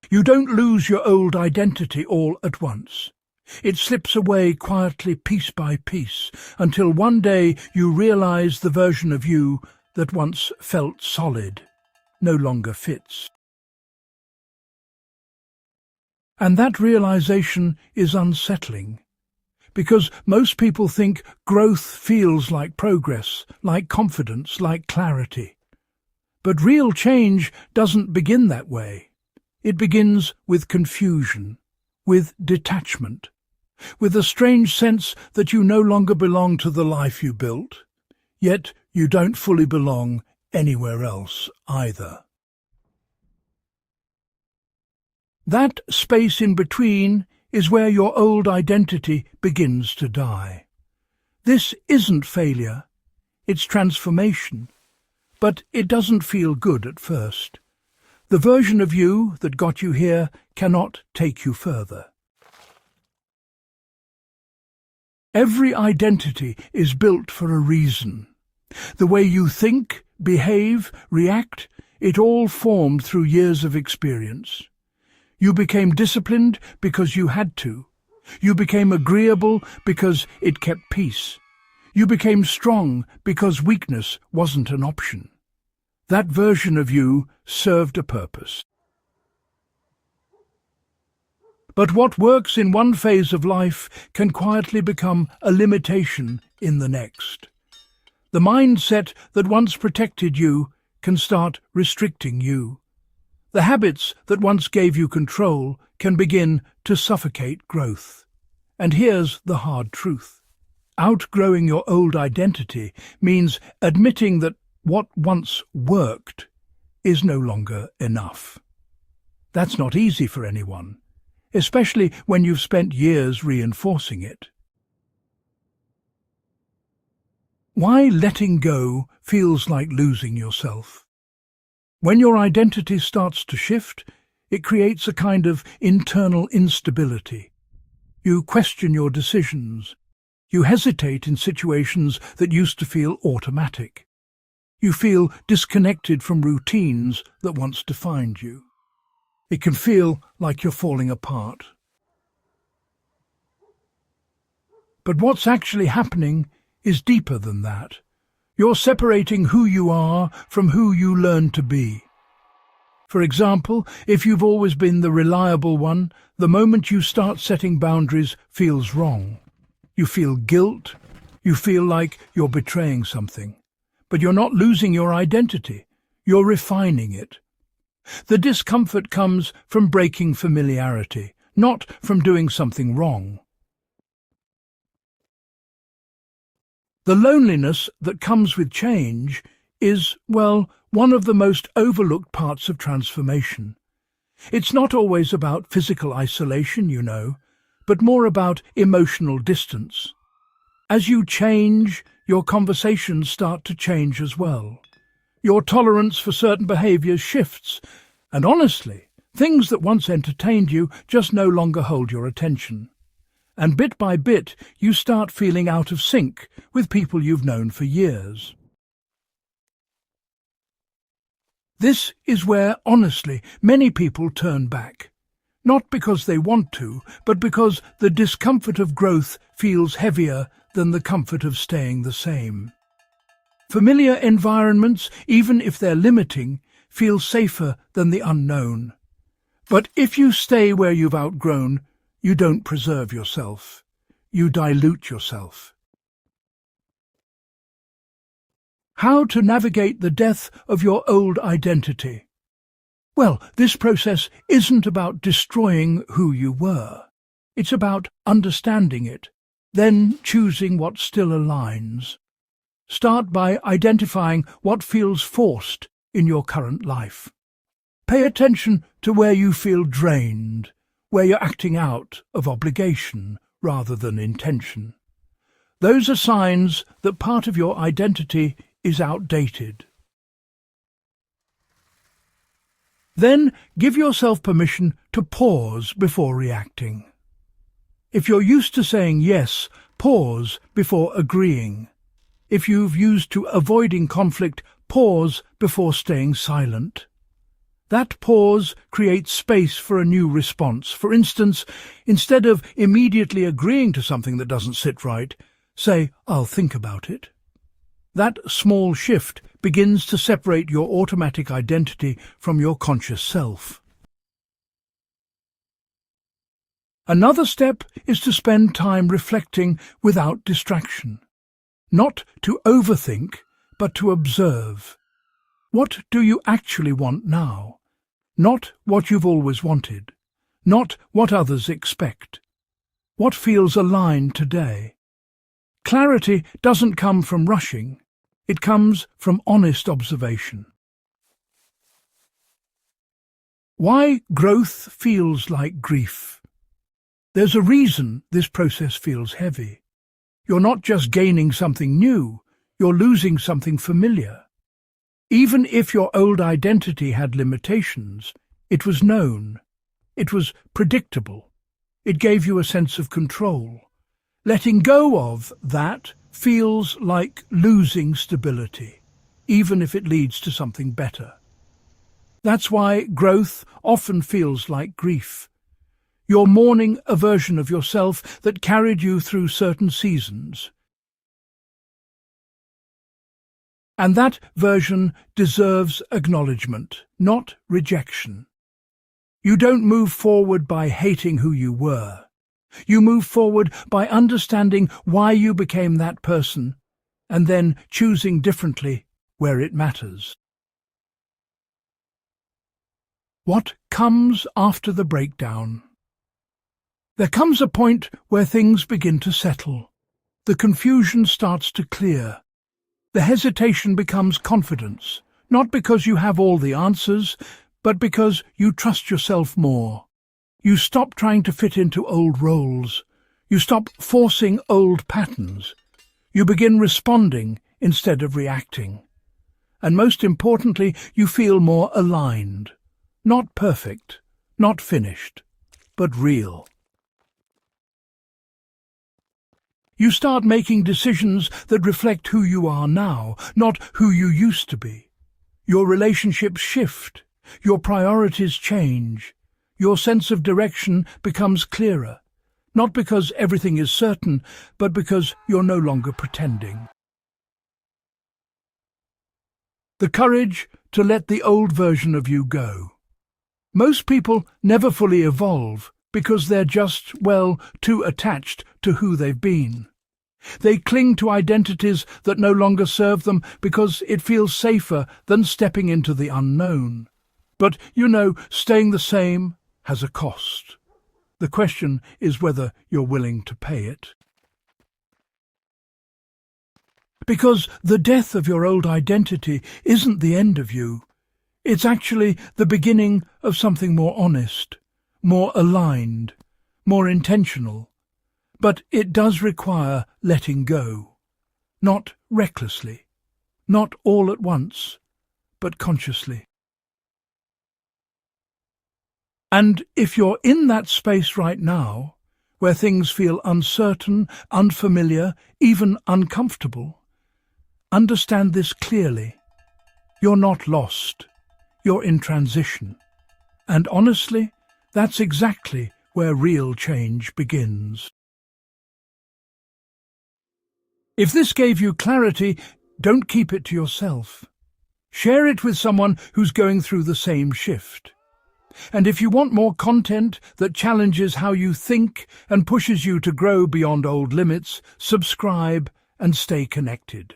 You don't lose your old identity all at once. It slips away quietly, piece by piece, until one day you realize the version of you that once felt solid no longer fits. And that realization is unsettling, because most people think growth feels like progress, like confidence, like clarity. But real change doesn't begin that way. It begins with confusion, with detachment, with a strange sense that you no longer belong to the life you built, yet you don't fully belong anywhere else either. That space in between is where your old identity begins to die. This isn't failure, it's transformation, but it doesn't feel good at first. The version of you that got you here cannot take you further. Every identity is built for a reason. The way you think, behave, react, it all formed through years of experience. You became disciplined because you had to. You became agreeable because it kept peace. You became strong because weakness wasn't an option. That version of you served a purpose. But what works in one phase of life can quietly become a limitation in the next. The mindset that once protected you can start restricting you. The habits that once gave you control can begin to suffocate growth. And here's the hard truth. Outgrowing your old identity means admitting that what once worked is no longer enough. That's not easy for anyone, especially when you've spent years reinforcing it. Why letting go feels like losing yourself? When your identity starts to shift, it creates a kind of internal instability. You question your decisions. You hesitate in situations that used to feel automatic. You feel disconnected from routines that once defined you. It can feel like you're falling apart. But what's actually happening is deeper than that. You're separating who you are from who you learn to be. For example, if you've always been the reliable one, the moment you start setting boundaries feels wrong. You feel guilt. You feel like you're betraying something. But you're not losing your identity. You're refining it. The discomfort comes from breaking familiarity, not from doing something wrong. The loneliness that comes with change is, well, one of the most overlooked parts of transformation. It's not always about physical isolation, you know, but more about emotional distance. As you change, your conversations start to change as well. Your tolerance for certain behaviours shifts, and honestly, things that once entertained you just no longer hold your attention. And bit by bit, you start feeling out of sync with people you've known for years. This is where, honestly, many people turn back. Not because they want to, but because the discomfort of growth feels heavier than the comfort of staying the same. Familiar environments, even if they're limiting, feel safer than the unknown. But if you stay where you've outgrown, you don't preserve yourself. You dilute yourself. How to navigate the death of your old identity? Well, this process isn't about destroying who you were. It's about understanding it, then choosing what still aligns. Start by identifying what feels forced in your current life. Pay attention to where you feel drained, where you're acting out of obligation rather than intention. Those are signs that part of your identity is outdated. Then give yourself permission to pause before reacting. If you're used to saying yes, pause before agreeing. If you've used to avoiding conflict, pause before staying silent. That pause creates space for a new response. For instance, instead of immediately agreeing to something that doesn't sit right, say, "I'll think about it." That small shift begins to separate your automatic identity from your conscious self. Another step is to spend time reflecting without distraction. Not to overthink, but to observe. What do you actually want now? Not what you've always wanted. Not what others expect. What feels aligned today? Clarity doesn't come from rushing. It comes from honest observation. Why growth feels like grief? There's a reason this process feels heavy. You're not just gaining something new, you're losing something familiar. Even if your old identity had limitations, it was known. It was predictable. It gave you a sense of control. Letting go of that feels like losing stability, even if it leads to something better. That's why growth often feels like grief. You're mourning a version of yourself that carried you through certain seasons. And that version deserves acknowledgement, not rejection. You don't move forward by hating who you were. You move forward by understanding why you became that person, and then choosing differently where it matters. What comes after the breakdown? There comes a point where things begin to settle. The confusion starts to clear. The hesitation becomes confidence, not because you have all the answers, but because you trust yourself more. You stop trying to fit into old roles. You stop forcing old patterns. You begin responding instead of reacting. And most importantly, you feel more aligned. Not perfect, not finished, but real. You start making decisions that reflect who you are now, not who you used to be. Your relationships shift. Your priorities change. Your sense of direction becomes clearer, not because everything is certain, but because you're no longer pretending. The courage to let the old version of you go. Most people never fully evolve because they're just, too attached to who they've been. They cling to identities that no longer serve them because it feels safer than stepping into the unknown. But, staying the same has a cost. The question is whether you're willing to pay it. Because the death of your old identity isn't the end of you. It's actually the beginning of something more honest, more aligned, more intentional. But it does require letting go. Not recklessly, not all at once, but consciously. And if you're in that space right now, where things feel uncertain, unfamiliar, even uncomfortable, understand this clearly. You're not lost. You're in transition. And honestly, that's exactly where real change begins. If this gave you clarity, don't keep it to yourself. Share it with someone who's going through the same shift. And if you want more content that challenges how you think and pushes you to grow beyond old limits, subscribe and stay connected.